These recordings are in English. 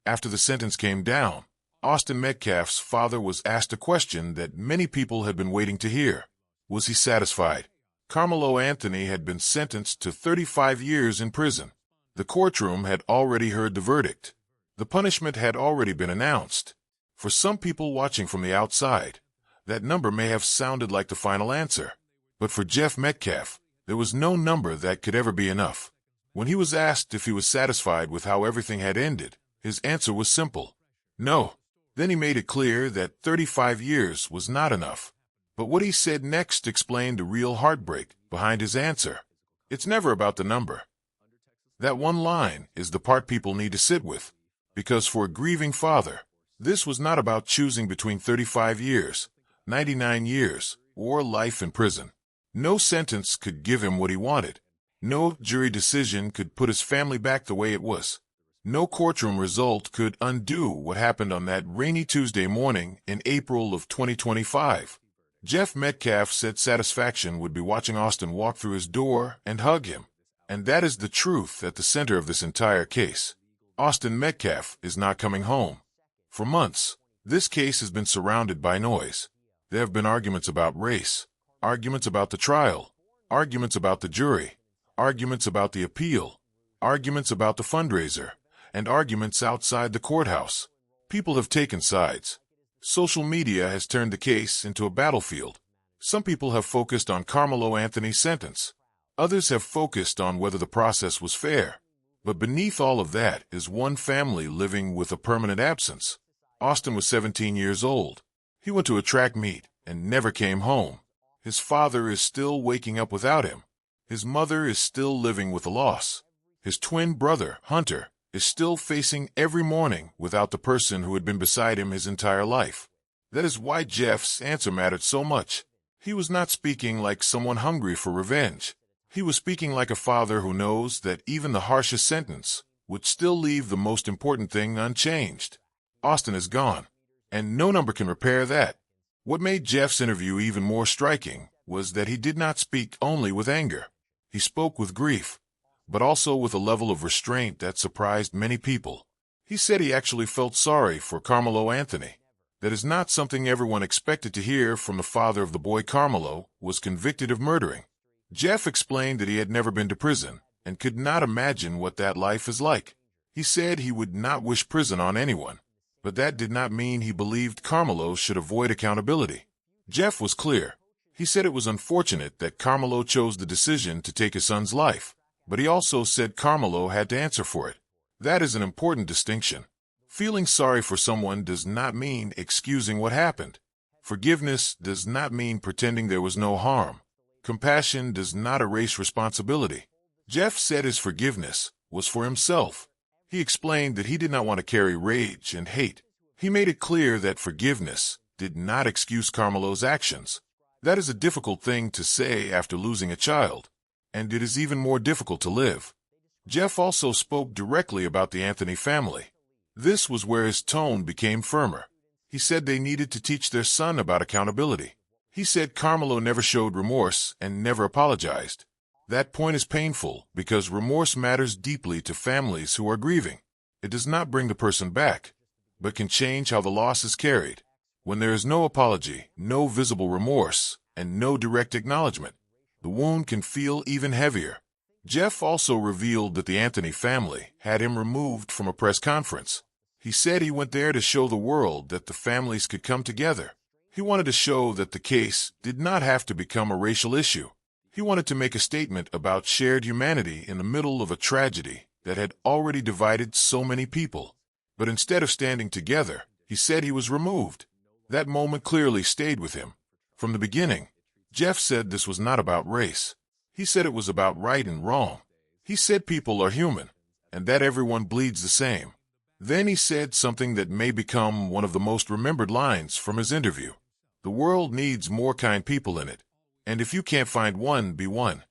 After the sentence came down, Austin Metcalf's father was asked a question that many people had been waiting to hear. Was he satisfied? Karmelo Anthony had been sentenced to 35 years in prison. The courtroom had already heard the verdict. The punishment had already been announced. For some people watching from the outside, that number may have sounded like the final answer. But for Jeff Metcalf, there was no number that could ever be enough. When he was asked if he was satisfied with how everything had ended, his answer was simple: no. Then he made it clear that 35 years was not enough. But what he said next explained the real heartbreak behind his answer. It's never about the number. That one line is the part people need to sit with, because for a grieving father, this was not about choosing between 35 years, 99 years, or life in prison. No sentence could give him what he wanted. No jury decision could put his family back the way it was. No courtroom result could undo what happened on that rainy Tuesday morning in April of 2025. Jeff Metcalf said satisfaction would be watching Austin walk through his door and hug him. And that is the truth at the center of this entire case. Austin Metcalf is not coming home. For months, this case has been surrounded by noise. There have been arguments about race, arguments about the trial, arguments about the jury, arguments about the appeal, arguments about the fundraiser, and arguments outside the courthouse. People have taken sides. Social media has turned the case into a battlefield. Some people have focused on Karmelo Anthony's sentence. Others have focused on whether the process was fair. But beneath all of that is one family living with a permanent absence. Austin was 17 years old. He went to a track meet and never came home. His father is still waking up without him. His mother is still living with the loss. His twin brother, Hunter, is still facing every morning without the person who had been beside him his entire life. That is why Jeff's answer mattered so much. He was not speaking like someone hungry for revenge. He was speaking like a father who knows that even the harshest sentence would still leave the most important thing unchanged. Austin is gone, and no number can repair that. What made Jeff's interview even more striking was that he did not speak only with anger. He spoke with grief, but also with a level of restraint that surprised many people. He said he actually felt sorry for Karmelo Anthony. That is not something everyone expected to hear from the father of the boy Karmelo was convicted of murdering. Jeff explained that he had never been to prison and could not imagine what that life is like. He said he would not wish prison on anyone, but that did not mean he believed Karmelo should avoid accountability. Jeff was clear. He said it was unfortunate that Karmelo chose the decision to take his son's life, but he also said Karmelo had to answer for it. That is an important distinction. Feeling sorry for someone does not mean excusing what happened. Forgiveness does not mean pretending there was no harm. Compassion does not erase responsibility. Jeff said his forgiveness was for himself. He explained that he did not want to carry rage and hate. He made it clear that forgiveness did not excuse Karmelo's actions. That is a difficult thing to say after losing a child, and it is even more difficult to live. Jeff also spoke directly about the Anthony family. This was where his tone became firmer. He said they needed to teach their son about accountability. He said Karmelo never showed remorse and never apologized. That point is painful because remorse matters deeply to families who are grieving. It does not bring the person back, but can change how the loss is carried. When there is no apology, no visible remorse, and no direct acknowledgement, the wound can feel even heavier. Jeff also revealed that the Anthony family had him removed from a press conference. He said he went there to show the world that the families could come together. He wanted to show that the case did not have to become a racial issue. He wanted to make a statement about shared humanity in the middle of a tragedy that had already divided so many people. But instead of standing together, he said he was removed. That moment clearly stayed with him. From the beginning, Jeff said this was not about race. He said it was about right and wrong. He said people are human, and that everyone bleeds the same. Then he said something that may become one of the most remembered lines from his interview. The world needs more kind people in it, and if you can't find one, be one.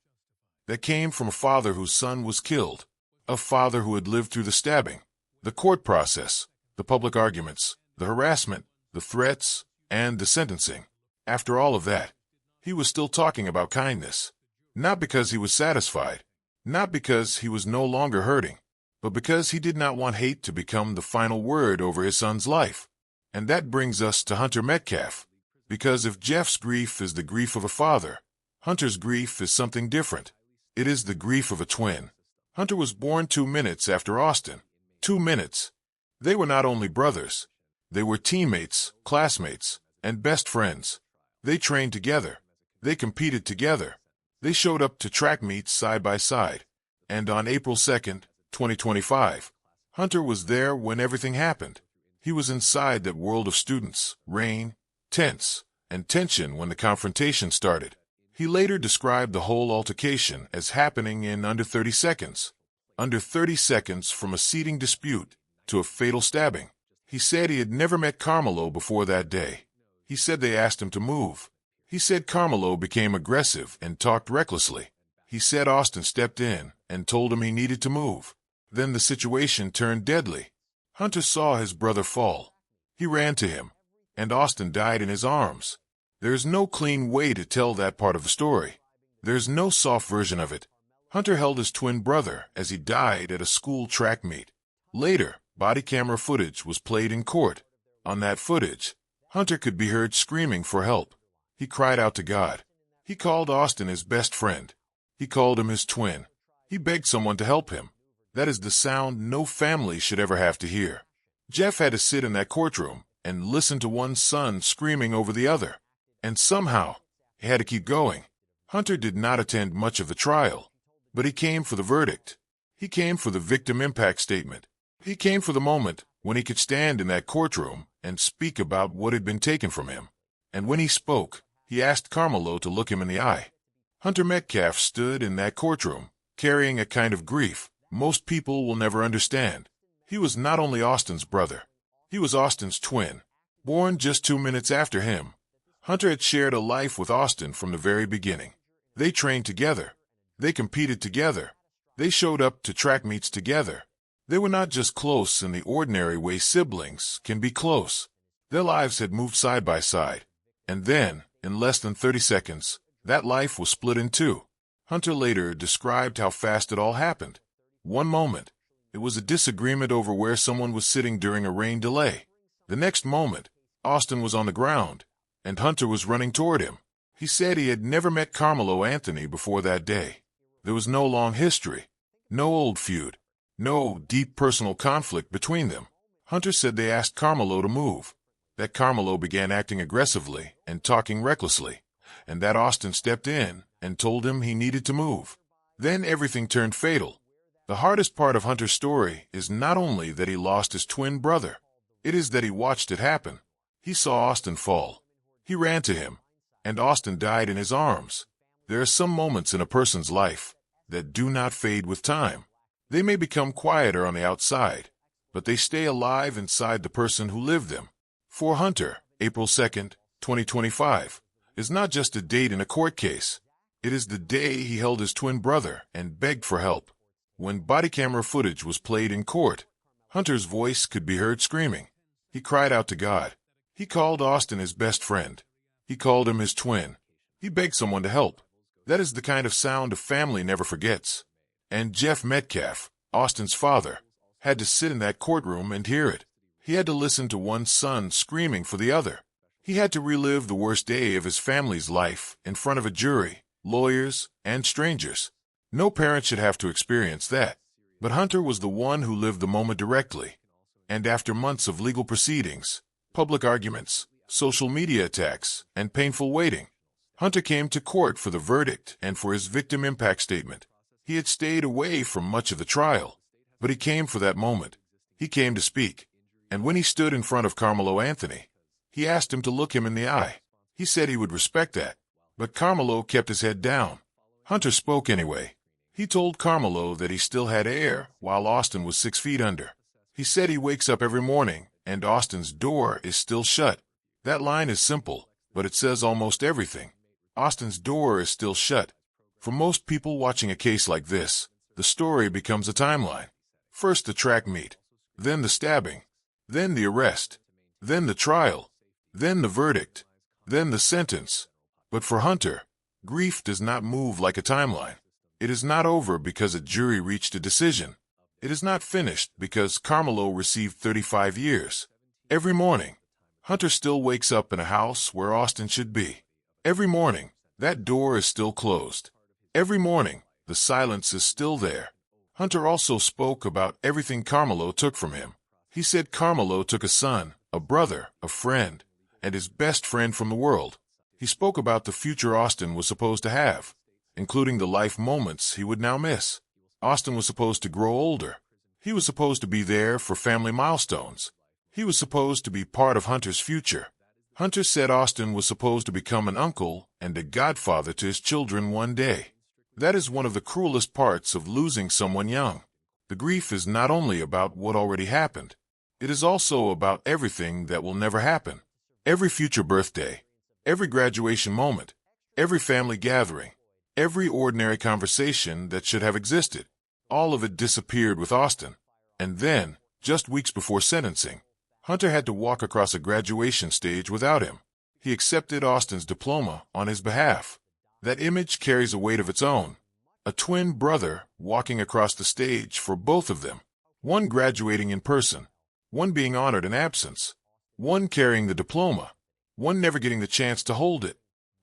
That came from a father whose son was killed, a father who had lived through the stabbing, the court process, the public arguments, the harassment, the threats, and the sentencing. After all of that, he was still talking about kindness. Not because he was satisfied, not because he was no longer hurting, but because he did not want hate to become the final word over his son's life. And that brings us to Hunter Metcalf. Because if Jeff's grief is the grief of a father, Hunter's grief is something different. It is the grief of a twin. Hunter was born 2 minutes after Austin. 2 minutes. They were not only brothers. They were teammates, classmates, and best friends. They trained together. They competed together. They showed up to track meets side by side. And on April 2nd, 2025, Hunter was there when everything happened. He was inside that world of students, rain, tense, and tension when the confrontation started. He later described the whole altercation as happening in under 30 seconds. Under 30 seconds from a seating dispute to a fatal stabbing. He said he had never met Karmelo before that day. He said they asked him to move. He said Karmelo became aggressive and talked recklessly. He said Austin stepped in and told him he needed to move. Then the situation turned deadly. Hunter saw his brother fall. He ran to him, and Austin died in his arms. There's no clean way to tell that part of the story. There's no soft version of it. Hunter held his twin brother as he died at a school track meet. Later, body camera footage was played in court. On that footage, Hunter could be heard screaming for help. He cried out to God. He called Austin his best friend. He called him his twin. He begged someone to help him. That is the sound no family should ever have to hear. Jeff had to sit in that courtroom and listen to one son screaming over the other. And somehow, he had to keep going. Hunter did not attend much of the trial, but he came for the verdict. He came for the victim impact statement. He came for the moment when he could stand in that courtroom and speak about what had been taken from him. And when he spoke, he asked Karmelo to look him in the eye. Hunter Metcalf stood in that courtroom, carrying a kind of grief most people will never understand. He was not only Austin's brother. He was Austin's twin, born just 2 minutes after him. Hunter had shared a life with Austin from the very beginning. They trained together. They competed together. They showed up to track meets together. They were not just close in the ordinary way siblings can be close. Their lives had moved side by side. And then, in less than 30 seconds, that life was split in two. Hunter later described how fast it all happened. One moment, it was a disagreement over where someone was sitting during a rain delay. The next moment, Austin was on the ground, and Hunter was running toward him. He said he had never met Karmelo Anthony before that day. There was no long history, no old feud, no deep personal conflict between them. Hunter said they asked Karmelo to move, that Karmelo began acting aggressively and talking recklessly, and that Austin stepped in and told him he needed to move. Then everything turned fatal. The hardest part of Hunter's story is not only that he lost his twin brother, it is that he watched it happen. He saw Austin fall. He ran to him, and Austin died in his arms. There are some moments in a person's life that do not fade with time. They may become quieter on the outside, but they stay alive inside the person who lived them. For Hunter, April 2nd, 2025, is not just a date in a court case. It is the day he held his twin brother and begged for help. When body camera footage was played in court, Hunter's voice could be heard screaming. He cried out to God. He called Austin his best friend. He called him his twin. He begged someone to help. That is the kind of sound a family never forgets. And Jeff Metcalf, Austin's father, had to sit in that courtroom and hear it. He had to listen to one son screaming for the other. He had to relive the worst day of his family's life in front of a jury, lawyers, and strangers. No parent should have to experience that. But Hunter was the one who lived the moment directly. And after months of legal proceedings, public arguments, social media attacks, and painful waiting, Hunter came to court for the verdict and for his victim impact statement. He had stayed away from much of the trial, but he came for that moment. He came to speak. And when he stood in front of Karmelo Anthony, he asked him to look him in the eye. He said he would respect that. But Karmelo kept his head down. Hunter spoke anyway. He told Karmelo that he still had air while Austin was 6 feet under. He said he wakes up every morning and Austin's door is still shut. That line is simple, but it says almost everything. Austin's door is still shut. For most people watching a case like this, the story becomes a timeline. First the track meet, then the stabbing, then the arrest, then the trial, then the verdict, then the sentence. But for Hunter, grief does not move like a timeline. It is not over because a jury reached a decision. It is not finished because Karmelo received 35 years. Every morning, Hunter still wakes up in a house where Austin should be. Every morning, that door is still closed. Every morning, the silence is still there. Hunter also spoke about everything Karmelo took from him. He said Karmelo took a son, a brother, a friend, and his best friend from the world. He spoke about the future Austin was supposed to have, including the life moments he would now miss. Austin was supposed to grow older. He was supposed to be there for family milestones. He was supposed to be part of Hunter's future. Hunter said Austin was supposed to become an uncle and a godfather to his children one day. That is one of the cruelest parts of losing someone young. The grief is not only about what already happened. It is also about everything that will never happen. Every future birthday, every graduation moment, every family gathering, every ordinary conversation that should have existed, all of it disappeared with Austin. And then, just weeks before sentencing, Hunter had to walk across a graduation stage without him. He accepted Austin's diploma on his behalf. That image carries a weight of its own. A twin brother walking across the stage for both of them. One graduating in person. One being honored in absence. One carrying the diploma. One never getting the chance to hold it.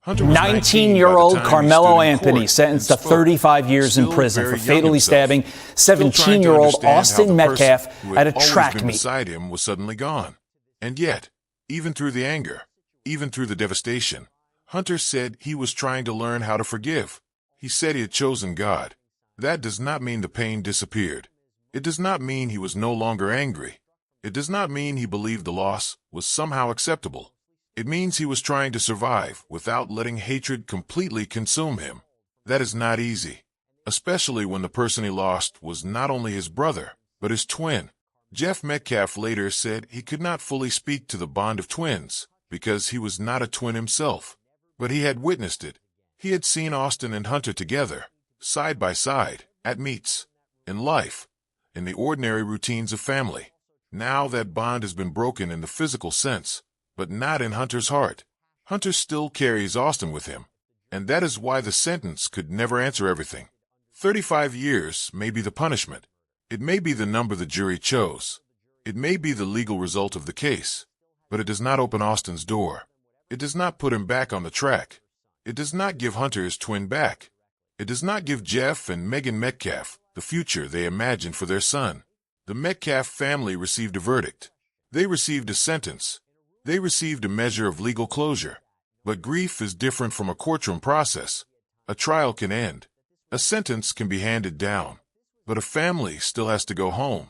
19-year-old Karmelo Anthony sentenced to 35 years in prison for fatally stabbing 17-year-old Austin Metcalf at a track meet. Beside him was suddenly gone. And yet, even through the anger, even through the devastation, Hunter said he was trying to learn how to forgive. He said he had chosen God. That does not mean the pain disappeared. It does not mean he was no longer angry. It does not mean he believed the loss was somehow acceptable. It means he was trying to survive without letting hatred completely consume him. That is not easy, especially when the person he lost was not only his brother, but his twin. Jeff Metcalf later said he could not fully speak to the bond of twins because he was not a twin himself, but he had witnessed it. He had seen Austin and Hunter together, side by side, at meets, in life, in the ordinary routines of family. Now that bond has been broken in the physical sense, but not in Hunter's heart. Hunter still carries Austin with him, and that is why the sentence could never answer everything. 35 years may be the punishment. It may be the number the jury chose. It may be the legal result of the case, but it does not open Austin's door. It does not put him back on the track. It does not give Hunter his twin back. It does not give Jeff and Megan Metcalf the future they imagined for their son. The Metcalf family received a verdict. They received a sentence. They received a measure of legal closure. But grief is different from a courtroom process. A trial can end. A sentence can be handed down. But a family still has to go home.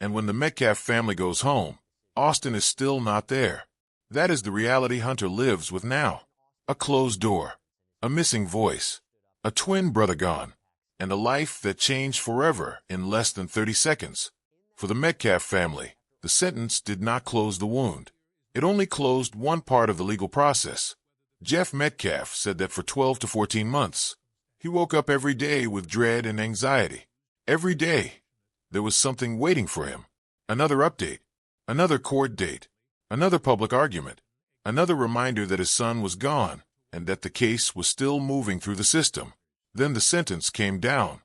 And when the Metcalf family goes home, Austin is still not there. That is the reality Hunter lives with now. A closed door. A missing voice. A twin brother gone. And a life that changed forever in less than 30 seconds. For the Metcalf family, the sentence did not close the wound. It only closed one part of the legal process. Jeff Metcalf said that for 12 to 14 months, he woke up every day with dread and anxiety. Every day, there was something waiting for him. Another update, another court date, another public argument, another reminder that his son was gone and that the case was still moving through the system. Then the sentence came down.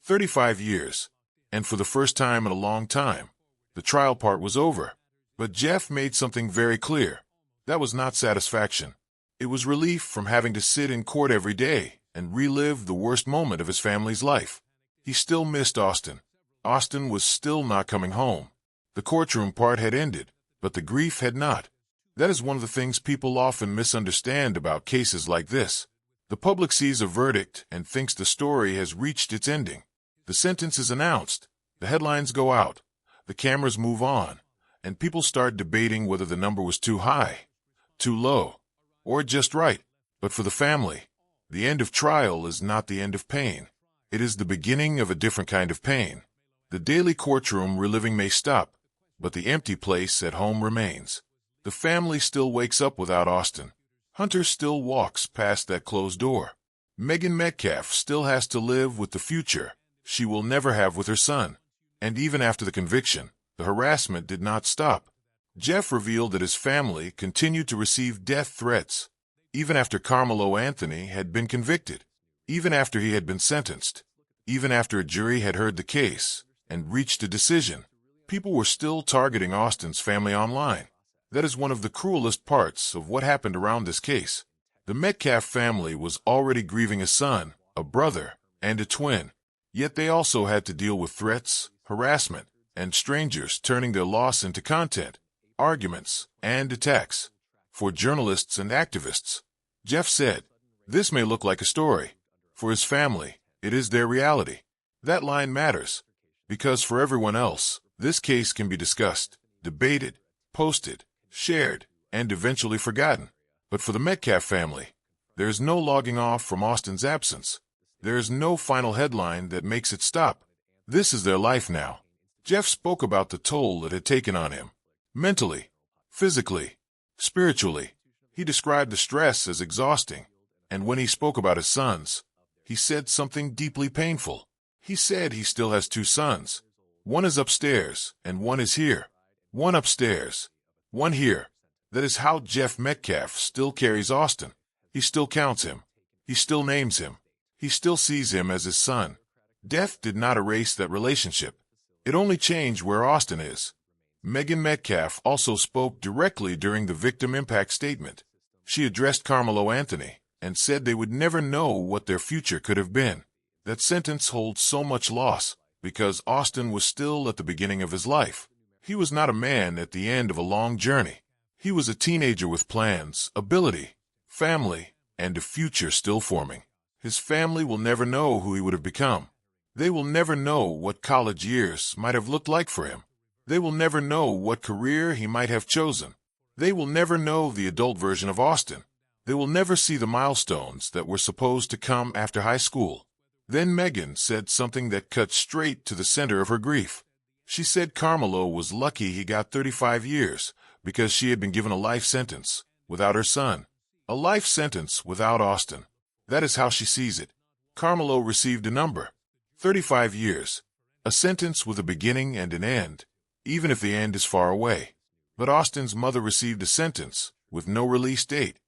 35 years. And for the first time in a long time, the trial part was over. But Jeff made something very clear. That was not satisfaction. It was relief from having to sit in court every day and relive the worst moment of his family's life. He still missed Austin. Austin was still not coming home. The courtroom part had ended, but the grief had not. That is one of the things people often misunderstand about cases like this. The public sees a verdict and thinks the story has reached its ending. The sentence is announced. The headlines go out. The cameras move on. And people start debating whether the number was too high, too low, or just right. But for the family, the end of trial is not the end of pain. It is the beginning of a different kind of pain. The daily courtroom reliving may stop, but the empty place at home remains. The family still wakes up without Austin. Hunter still walks past that closed door. Megan Metcalf still has to live with the future she will never have with her son. And even after the conviction, the harassment did not stop. Jeff revealed that his family continued to receive death threats, even after Karmelo Anthony had been convicted, even after he had been sentenced, even after a jury had heard the case, and reached a decision. People were still targeting Austin's family online. That is one of the cruelest parts of what happened around this case. The Metcalf family was already grieving a son, a brother, and a twin. Yet they also had to deal with threats, harassment, and strangers turning their loss into content, arguments, and attacks. For journalists and activists, Jeff said, "This may look like a story. For his family, it is their reality." That line matters, because for everyone else, this case can be discussed, debated, posted, shared, and eventually forgotten. But for the Metcalf family, there is no logging off from Austin's absence. There is no final headline that makes it stop. This is their life now. Jeff spoke about the toll it had taken on him. Mentally, physically, spiritually. He described the stress as exhausting. And when he spoke about his sons, he said something deeply painful. He said he still has two sons. One is upstairs, and one is here. One upstairs, one here. That is how Jeff Metcalf still carries Austin. He still counts him. He still names him. He still sees him as his son. Death did not erase that relationship. It only changed where Austin is. Megan Metcalf also spoke directly during the victim impact statement. She addressed Karmelo Anthony and said they would never know what their future could have been. That sentence holds so much loss because Austin was still at the beginning of his life. He was not a man at the end of a long journey. He was a teenager with plans, ability, family, and a future still forming. His family will never know who he would have become. They will never know what college years might have looked like for him. They will never know what career he might have chosen. They will never know the adult version of Austin. They will never see the milestones that were supposed to come after high school. Then Megan said something that cut straight to the center of her grief. She said Karmelo was lucky he got 35 years because she had been given a life sentence without her son. A life sentence without Austin. That is how she sees it. Karmelo received a number. 35 years. A sentence with a beginning and an end, even if the end is far away. But Austin's mother received a sentence with no release date.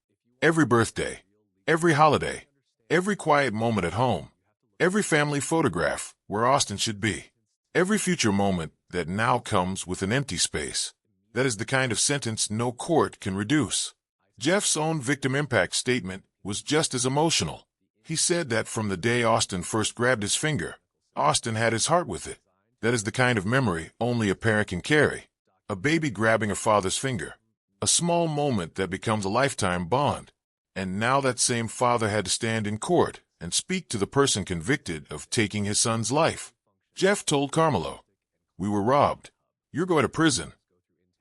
Every birthday, every holiday, every quiet moment at home, every family photograph where Austin should be, every future moment that now comes with an empty space. That is the kind of sentence no court can reduce. Jeff's own victim impact statement was just as emotional. He said that from the day Austin first grabbed his finger, Austin had his heart with it. That is the kind of memory only a parent can carry. A baby grabbing a father's finger. A small moment that becomes a lifetime bond. And now that same father had to stand in court and speak to the person convicted of taking his son's life. Jeff told Karmelo, "We were robbed. You're going to prison."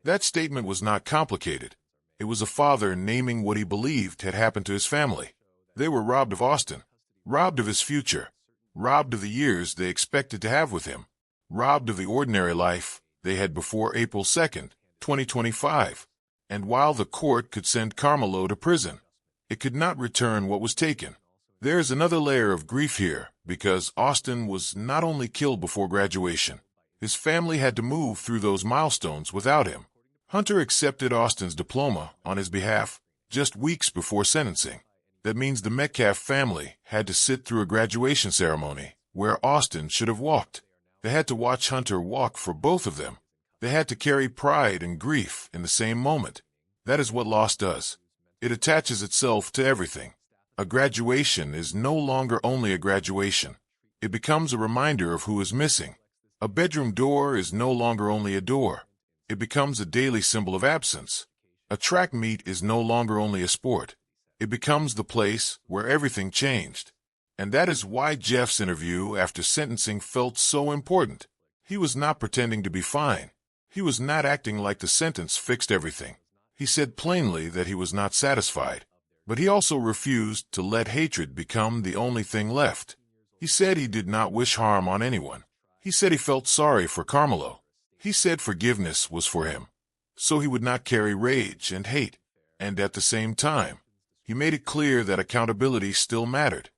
That statement was not complicated. It was a father naming what he believed had happened to his family. They were robbed of Austin, robbed of his future, robbed of the years they expected to have with him, robbed of the ordinary life they had before April 2nd, 2025. And while the court could send Karmelo to prison, it could not return what was taken. There is another layer of grief here because Austin was not only killed before graduation, his family had to move through those milestones without him. Hunter accepted Austin's diploma on his behalf just weeks before sentencing. That means the Metcalf family had to sit through a graduation ceremony where Austin should have walked. They had to watch Hunter walk for both of them. They had to carry pride and grief in the same moment. That is what loss does. It attaches itself to everything. A graduation is no longer only a graduation. It becomes a reminder of who is missing. A bedroom door is no longer only a door. It becomes a daily symbol of absence. A track meet is no longer only a sport. It becomes the place where everything changed. And that is why Jeff's interview after sentencing felt so important. He was not pretending to be fine. He was not acting like the sentence fixed everything. He said plainly that he was not satisfied. But he also refused to let hatred become the only thing left. He said he did not wish harm on anyone. He said he felt sorry for Karmelo. He said forgiveness was for him, so he would not carry rage and hate. And at the same time, he made it clear that accountability still mattered.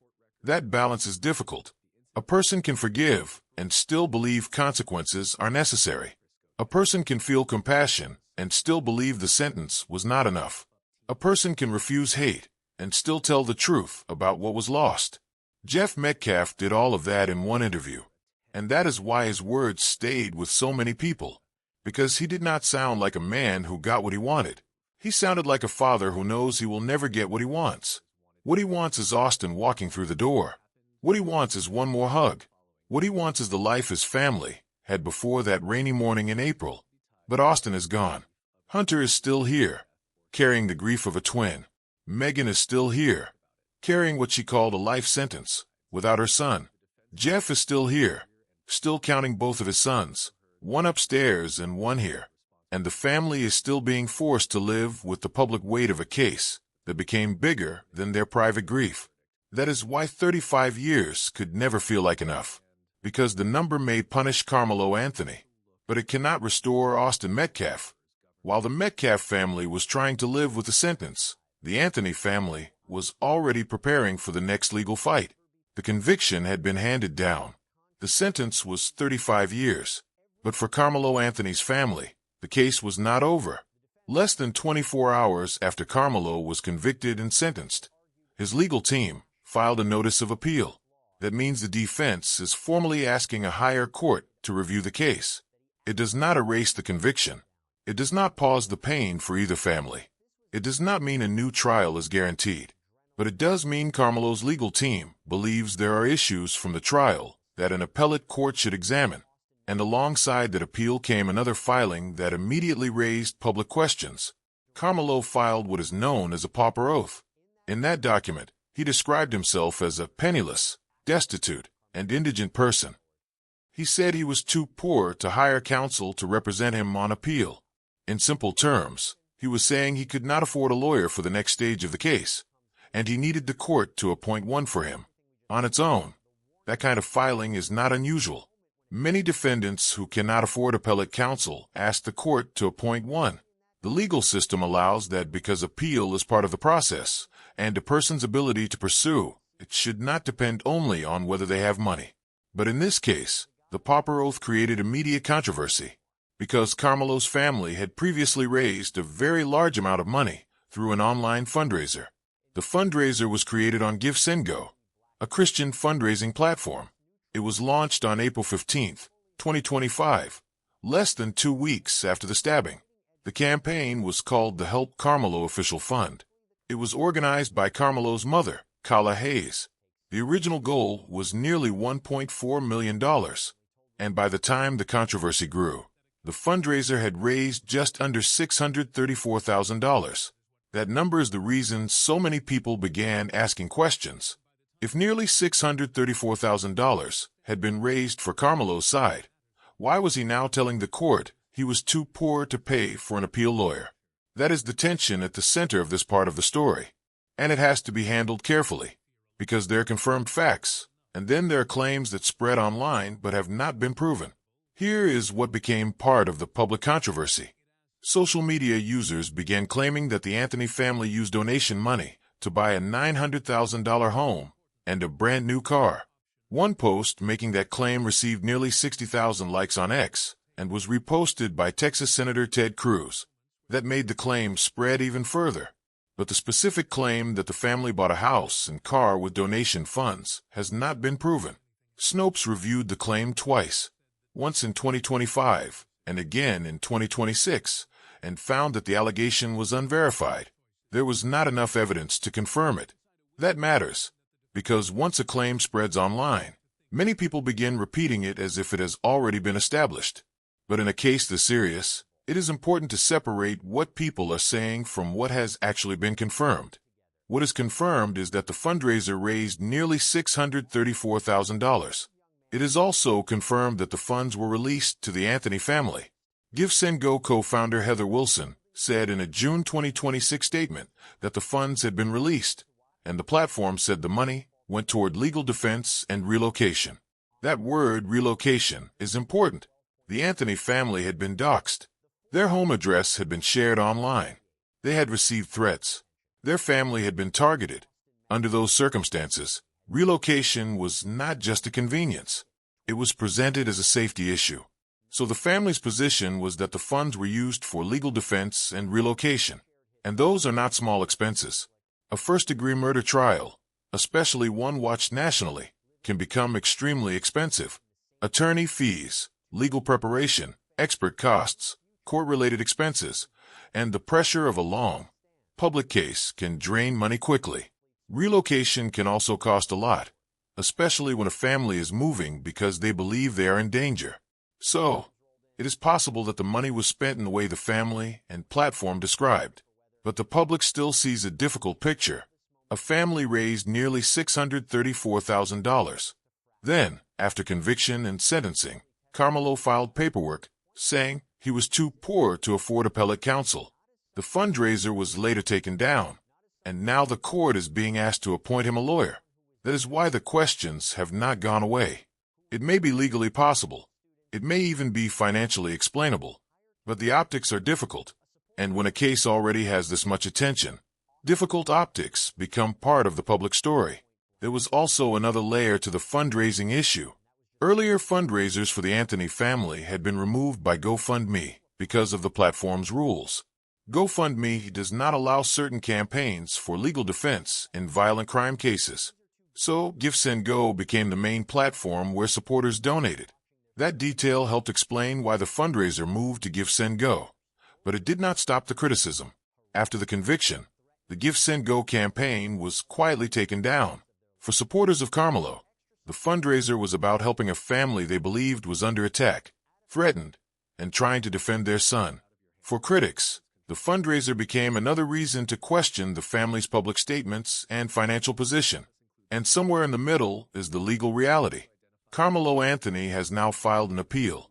That balance is difficult. A person can forgive and still believe consequences are necessary. A person can feel compassion and still believe the sentence was not enough. A person can refuse hate and still tell the truth about what was lost. Jeff Metcalf did all of that in one interview. And that is why his words stayed with so many people. Because he did not sound like a man who got what he wanted. He sounded like a father who knows he will never get what he wants. What he wants is Austin walking through the door. What he wants is one more hug. What he wants is the life his family had before that rainy morning in April. But Austin is gone. Hunter is still here, carrying the grief of a twin. Megan is still here, carrying what she called a life sentence, without her son. Jeff is still here, still counting both of his sons, one upstairs and one here. And the family is still being forced to live with the public weight of a case that became bigger than their private grief. That is why 35 years could never feel like enough. Because the number may punish Karmelo Anthony, but it cannot restore Austin Metcalf. While the Metcalf family was trying to live with the sentence, the Anthony family was already preparing for the next legal fight. The conviction had been handed down. The sentence was 35 years. But for Karmelo Anthony's family, the case was not over. Less than 24 hours after Karmelo was convicted and sentenced, his legal team filed a notice of appeal. That means the defense is formally asking a higher court to review the case. It does not erase the conviction. It does not pause the pain for either family. It does not mean a new trial is guaranteed. But it does mean Karmelo's legal team believes there are issues from the trial that an appellate court should examine. And alongside that appeal came another filing that immediately raised public questions. Karmelo filed what is known as a pauper oath. In that document, he described himself as a penniless, destitute, and indigent person. He said he was too poor to hire counsel to represent him on appeal. In simple terms, he was saying he could not afford a lawyer for the next stage of the case, and he needed the court to appoint one for him. On its own, that kind of filing is not unusual. Many defendants who cannot afford appellate counsel ask the court to appoint one. The legal system allows that because appeal is part of the process, and a person's ability to pursue, it should not depend only on whether they have money. But in this case, the pauper oath created immediate controversy, because Karmelo's family had previously raised a very large amount of money through an online fundraiser. The fundraiser was created on GiveSendGo, a Christian fundraising platform. It was launched on April 15, 2025, less than 2 weeks after the stabbing. The campaign was called the Help Karmelo Official Fund. It was organized by Karmelo's mother, Kala Hayes. The original goal was nearly $1.4 million, and by the time the controversy grew, the fundraiser had raised just under $634,000. That number is the reason so many people began asking questions. If nearly $634,000 had been raised for Karmelo's side, why was he now telling the court he was too poor to pay for an appeal lawyer? That is the tension at the center of this part of the story, and it has to be handled carefully, because there are confirmed facts, and then there are claims that spread online but have not been proven. Here is what became part of the public controversy. Social media users began claiming that the Anthony family used donation money to buy a $900,000 home and a brand new car. One post making that claim received nearly 60,000 likes on X and was reposted by Texas Senator Ted Cruz. That made the claim spread even further. But the specific claim that the family bought a house and car with donation funds has not been proven. Snopes reviewed the claim twice, once in 2025 and again in 2026, and found that the allegation was unverified. There was not enough evidence to confirm it. That matters, because once a claim spreads online, many people begin repeating it as if it has already been established. But in a case this serious, it is important to separate what people are saying from what has actually been confirmed. What is confirmed is that the fundraiser raised nearly $634,000. It is also confirmed that the funds were released to the Anthony family. GiveSendGo co-founder Heather Wilson said in a June 2026 statement that the funds had been released, and the platform said the money went toward legal defense and relocation. That word, relocation, is important. The Anthony family had been doxxed. Their home address had been shared online. They had received threats. Their family had been targeted. Under those circumstances, relocation was not just a convenience. It was presented as a safety issue. So the family's position was that the funds were used for legal defense and relocation. And those are not small expenses. A first-degree murder trial, especially one watched nationally, can become extremely expensive. Attorney fees, legal preparation, expert costs, court-related expenses, and the pressure of a long, public case can drain money quickly. Relocation can also cost a lot, especially when a family is moving because they believe they are in danger. So, it is possible that the money was spent in the way the family and platform described. But the public still sees a difficult picture. A family raised nearly $634,000. Then, after conviction and sentencing, Karmelo filed paperwork saying he was too poor to afford appellate counsel. The fundraiser was later taken down, and now the court is being asked to appoint him a lawyer. That is why the questions have not gone away. It may be legally possible. It may even be financially explainable. But the optics are difficult, and when a case already has this much attention, difficult optics become part of the public story. There was also another layer to the fundraising issue. Earlier fundraisers for the Anthony family had been removed by GoFundMe because of the platform's rules. GoFundMe does not allow certain campaigns for legal defense in violent crime cases. So, GiveSendGo became the main platform where supporters donated. That detail helped explain why the fundraiser moved to GiveSendGo. But it did not stop the criticism. After the conviction, the GiveSendGo campaign was quietly taken down. For supporters of Karmelo, the fundraiser was about helping a family they believed was under attack, threatened, and trying to defend their son. For critics, the fundraiser became another reason to question the family's public statements and financial position. And somewhere in the middle is the legal reality. Karmelo Anthony has now filed an appeal.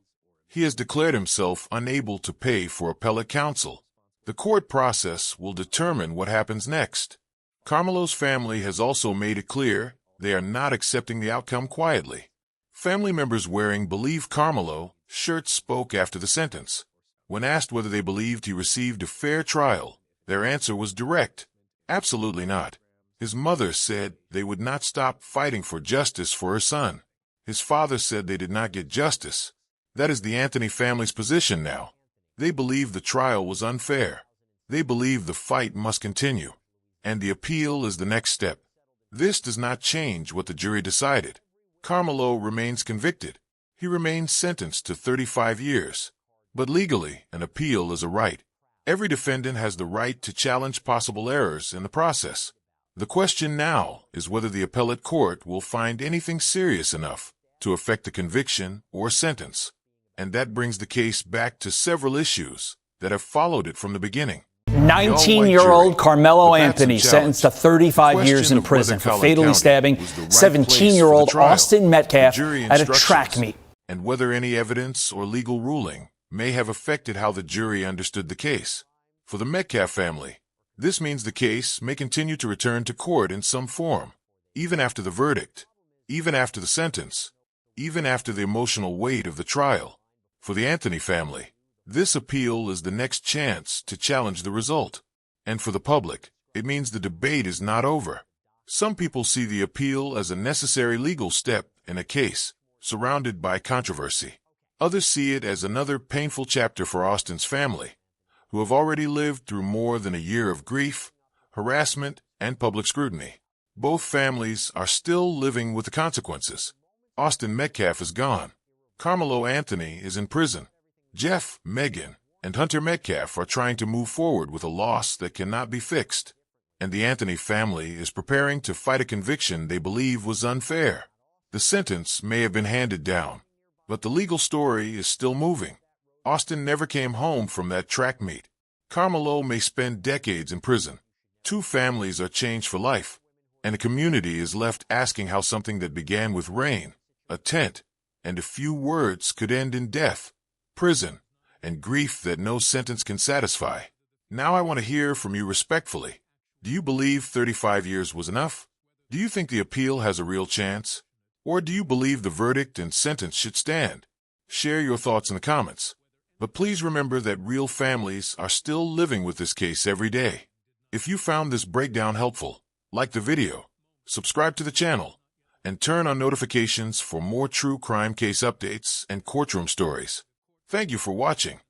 He has declared himself unable to pay for appellate counsel. The court process will determine what happens next. Karmelo's family has also made it clear they are not accepting the outcome quietly. Family members wearing "Believe Karmelo" shirts spoke after the sentence. When asked whether they believed he received a fair trial, their answer was direct: absolutely not. His mother said they would not stop fighting for justice for her son. His father said they did not get justice. That is the Anthony family's position now. They believe the trial was unfair. They believe the fight must continue. And the appeal is the next step. This does not change what the jury decided. Karmelo remains convicted. He remains sentenced to 35 years. But legally, an appeal is a right. Every defendant has the right to challenge possible errors in the process. The question now is whether the appellate court will find anything serious enough to affect the conviction or sentence. And that brings the case back to several issues that have followed it from the beginning. 19-year-old Karmelo Anthony sentenced to 35 years in prison for fatally stabbing 17-year-old Austin Metcalf at a track meet. And whether any evidence or legal ruling may have affected how the jury understood the case. For the Metcalf family, this means the case may continue to return to court in some form, even after the verdict, even after the sentence, even after the emotional weight of the trial. For the Anthony family, this appeal is the next chance to challenge the result. And for the public, it means the debate is not over. Some people see the appeal as a necessary legal step in a case surrounded by controversy. Others see it as another painful chapter for Austin's family, who have already lived through more than a year of grief, harassment, and public scrutiny. Both families are still living with the consequences. Austin Metcalf is gone. Karmelo Anthony is in prison. Jeff, Megan, and Hunter Metcalf are trying to move forward with a loss that cannot be fixed. And the Anthony family is preparing to fight a conviction they believe was unfair. The sentence may have been handed down, but the legal story is still moving. Austin never came home from that track meet. Karmelo may spend decades in prison. Two families are changed for life, and a community is left asking how something that began with rain, a tent, and a few words could end in death, prison, and grief that no sentence can satisfy. Now I want to hear from you respectfully. Do you believe 35 years was enough? Do you think the appeal has a real chance? Or do you believe the verdict and sentence should stand? Share your thoughts in the comments. But please remember that real families are still living with this case every day. If you found this breakdown helpful, like the video, subscribe to the channel, and turn on notifications for more true crime case updates and courtroom stories. Thank you for watching.